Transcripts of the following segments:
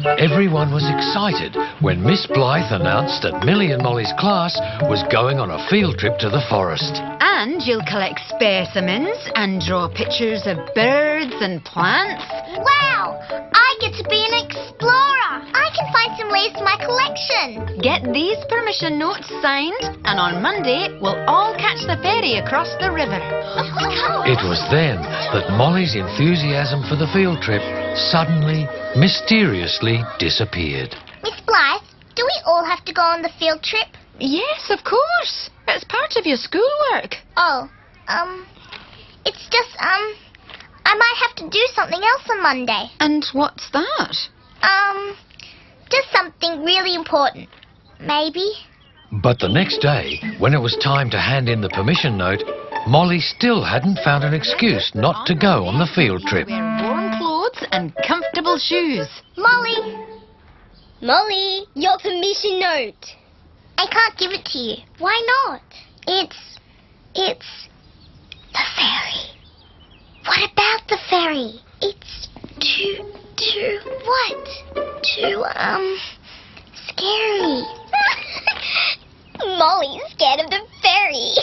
Everyone was excited when Miss Blythe announced that Millie and Molly's class was going on a field trip to the forest. And you'll collect specimens and draw pictures of birds and plants. Wow! I get to be an explorer. I can find some leaves to my collection. Get these permission notes signed, and on Monday we'll all catch the ferry across the river. It was then that Molly's enthusiasm for the field trip suddenly, mysteriously disappeared. Miss Blythe, do we all have to go on the field trip? Yes, of course. It's part of your schoolwork. Oh, it's just, I might have to do something else on Monday. And what's that? Just something really important. Maybe. But the next day, when it was time to hand in the permission note, Molly still hadn't found an excuse not to go on the field trip. Wear warm clothes and comfortable shoes. Molly! Molly, your permission note. I can't give it to you. Why not? It's the ferry. What about the ferry? It's what? Too scary. Molly's scared of the ferry.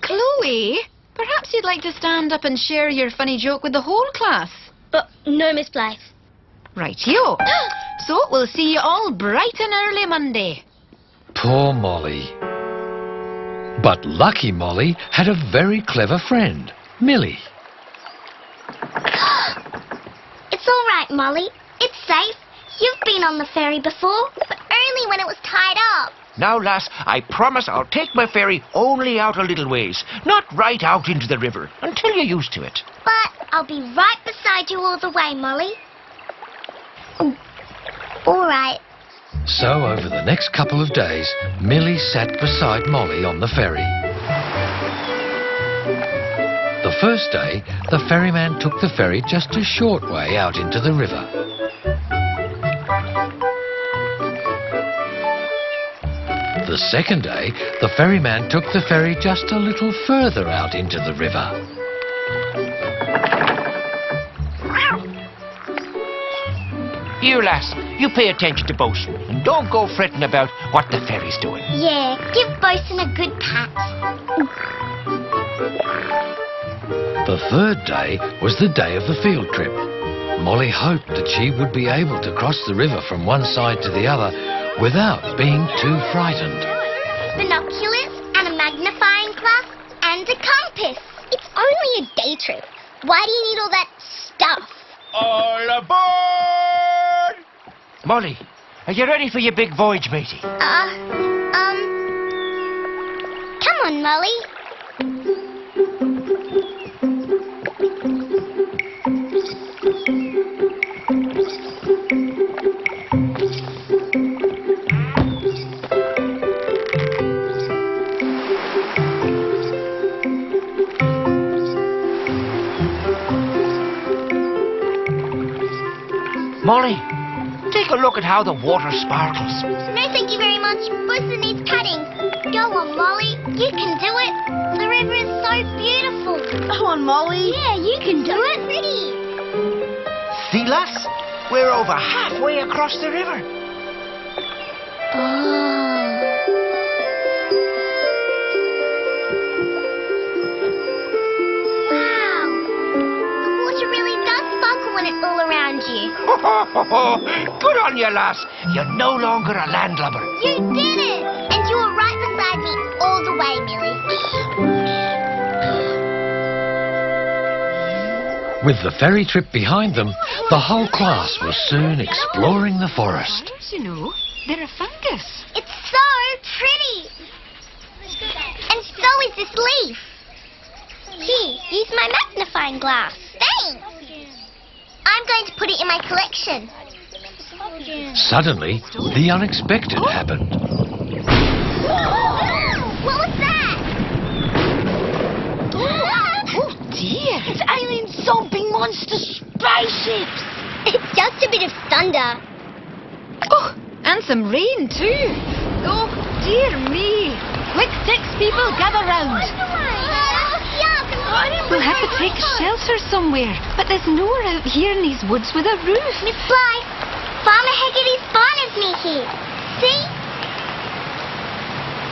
Chloe, perhaps you'd like to stand up and share your funny joke with the whole class. But no, Miss Blythe. Rightio. So we'll see you all bright and early Monday. Poor Molly. But lucky Molly had a very clever friend, Millie. It's all right, Molly. It's safe. You've been on the ferry before, but only when it was tied up. Now, lass, I promise I'll take my ferry only out a little ways, not right out into the river, until you're used to it. But I'll be right beside you all the way, Molly. Oh, all right. So over the next couple of days, Millie sat beside Molly on the ferry. The first day, the ferryman took the ferry just a short way out into the river. The second day, the ferryman took the ferry just a little further out into the river. Here, lass, you pay attention to Bosun, and don't go fretting about what the ferry's doing. Yeah, give Bosun a good pat. The third day was the day of the field trip. Molly hoped that she would be able to cross the river from one side to the other without being too frightened. Binoculars and a magnifying glass and a compass. It's only a day trip. Why do you need all that stuff? All aboard! Molly, are you ready for your big voyage, matey? Come on, Molly. Molly, take a look at how the water sparkles. No, thank you very much. Bosun needs patting. Go on, Molly. You can do it. The river is so beautiful. Go on, Molly. Yeah, you can do it. Pretty. See, lass? We're over halfway across the river. Wow. The water really does sparkle when it's all around you. Good on you, lass. You're no longer a landlubber. You did it! And you were right beside me all the way, Millie. With the ferry trip behind them, the whole class was soon exploring the forest. Flowers, you know, they're a fungus. It's so pretty! And so is this leaf. Here, use my magnifying glass. Thanks! I'm going to put it in my collection. Suddenly, the unexpected happened. What was that? Oh, dear. It's alien zombie monster spaceships. It's just a bit of thunder. Oh, and some rain, too. Oh, dear me. Quick, 6 people, gather round. We'll have to take shelter somewhere. But there's nowhere out here in these woods with a roof. Miss Blythe, Farmer Haggerty's barn is near here. See?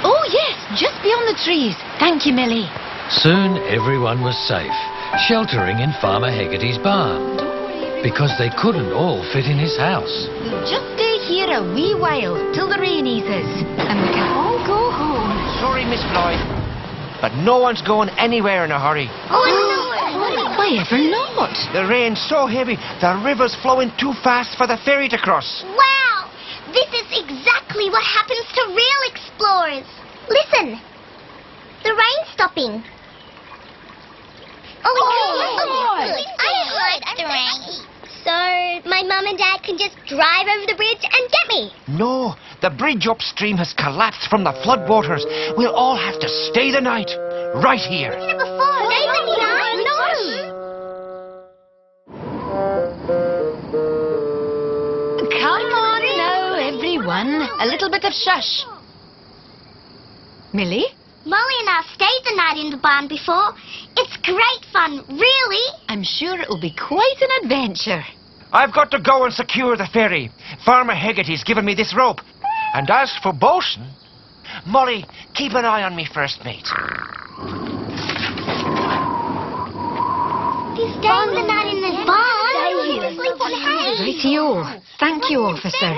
Oh, yes, just beyond the trees. Thank you, Millie. Soon everyone was safe, sheltering in Farmer Haggerty's barn, because they couldn't all fit in his house. We'll just stay here a wee while till the rain eases, and we can all go home. Sorry, Miss Floyd, but no one's going anywhere in a hurry. Oh, no. Why ever not? The rain's so heavy, the river's flowing too fast for the ferry to cross. Wow! This is exactly what happens to real explorers. Listen. The rain's stopping. Oh, good. I like the rain. So, my mum and dad can just drive over the bridge and get me. No, the bridge upstream has collapsed from the floodwaters. We'll all have to stay the night, right here. Stay the night? No. Come on now, everyone. A little bit of shush. Millie? Molly and I stayed the night in the barn before. It's great fun, really. I'm sure it'll be quite an adventure. I've got to go and secure the ferry. Farmer Haggerty's given me this rope. And as for Bosun, Molly, keep an eye on me first, mate. He's staying the night in the barn. Sleep on hay. Rightio. Thank you, officer.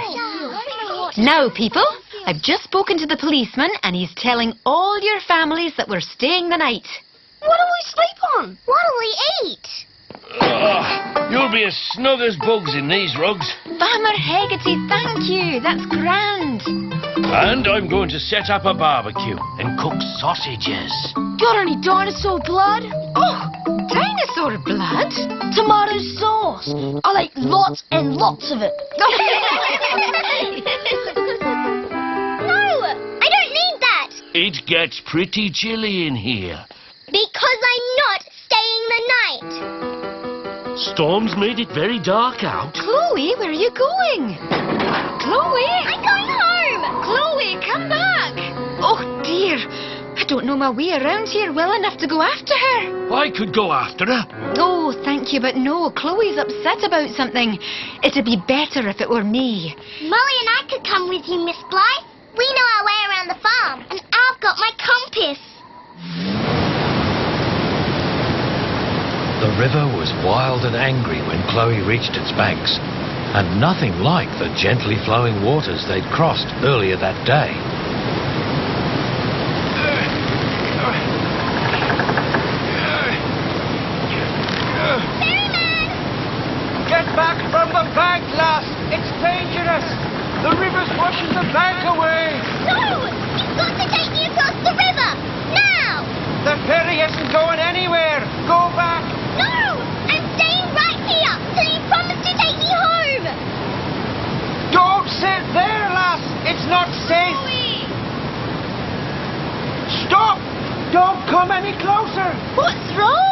Now, people, I've just spoken to the policeman and he's telling all your families that we're staying the night. What'll we sleep on? What'll we eat? You'll be as snug as bugs in these rugs. Farmer Haggerty, thank you. That's grand. And I'm going to set up a barbecue and cook sausages. Got any dinosaur blood? Oh, dinosaur blood? Tomato sauce. I'll eat lots and lots of it. No, I don't need that. It gets pretty chilly in here. Because I'm not staying the night. Storm's made it very dark out. Chloe, where are you going? Chloe? I'm going home. Chloe, come back. Oh, dear. I don't know my way around here well enough to go after her. I could go after her. Oh, thank you, but no. Chloe's upset about something. It'd be better if it were me. Molly and I could come with you, Miss Blythe. We know our way around the farm, and I've got my compass. The river was wild and angry when Chloe reached its banks, and nothing like the gently flowing waters they'd crossed earlier that day. Get back from the bank, lass. It's dangerous. The river's washing the bank away. No! You've got to take me across the river! Now! The ferry isn't going anywhere. Go back. No! I'm staying right here till you promise to take me home! Don't sit there, lass. It's not safe. Stop! Don't come any closer. What's wrong?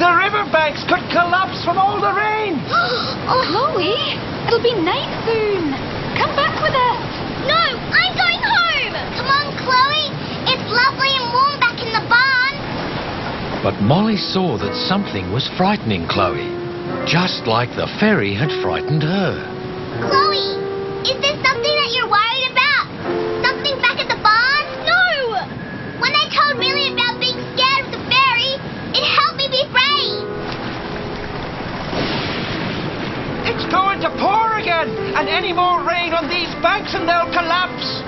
The riverbanks could collapse from all the rain. Oh, Chloe, it'll be night soon. Come back with us. No! I'm going home! Come on, Chloe. It's lovely and warm back in the barn. But Molly saw that something was frightening Chloe, just like the ferry had frightened her. Chloe, is there something that you're worried about? Something back at the barn? No! When I told Millie about being scared of the ferry, it helped me be brave. It's going to pour again, and any more rain on these banks and they'll collapse.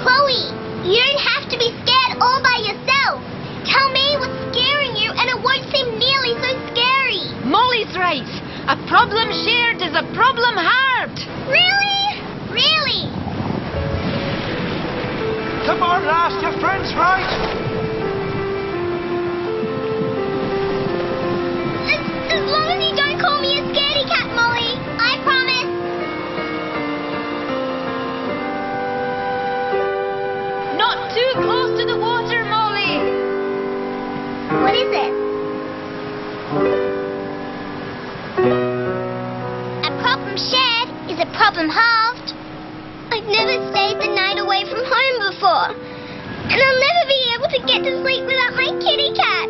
Chloe, you don't have to be scared all by yourself. Tell me what's scaring you and it won't seem nearly so scary. Molly's right. A problem shared is a problem halved. Really? Really? Come on, lass, your friend's right. As long as you don't call me a scaredy cat, Molly, I promise. Not too close to the water, Molly. What is it? A problem shared is a problem halved. I've never stayed the night away from home before. And I'll never be able to get to sleep without my kitty cat.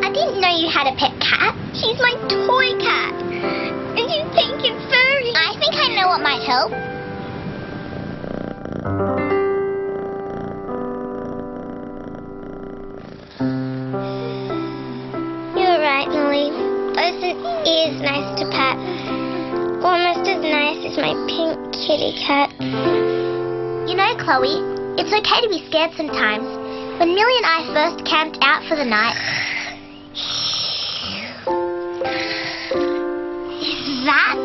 I didn't know you had a pet cat. She's my toy cat. And you think it's furry. I think I know what might help? You're right, Molly. Ocean is nice to pat. Almost as nice as my pink kitty cat. You know, Chloe, it's okay to be scared sometimes. When Millie and I first camped out for the night... Is that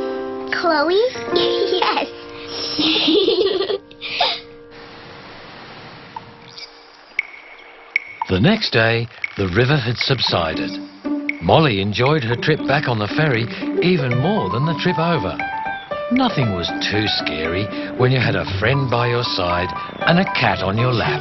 Chloe? Yes. The next day, the river had subsided. Molly enjoyed her trip back on the ferry even more than the trip over. Nothing was too scary when you had a friend by your side and a cat on your lap.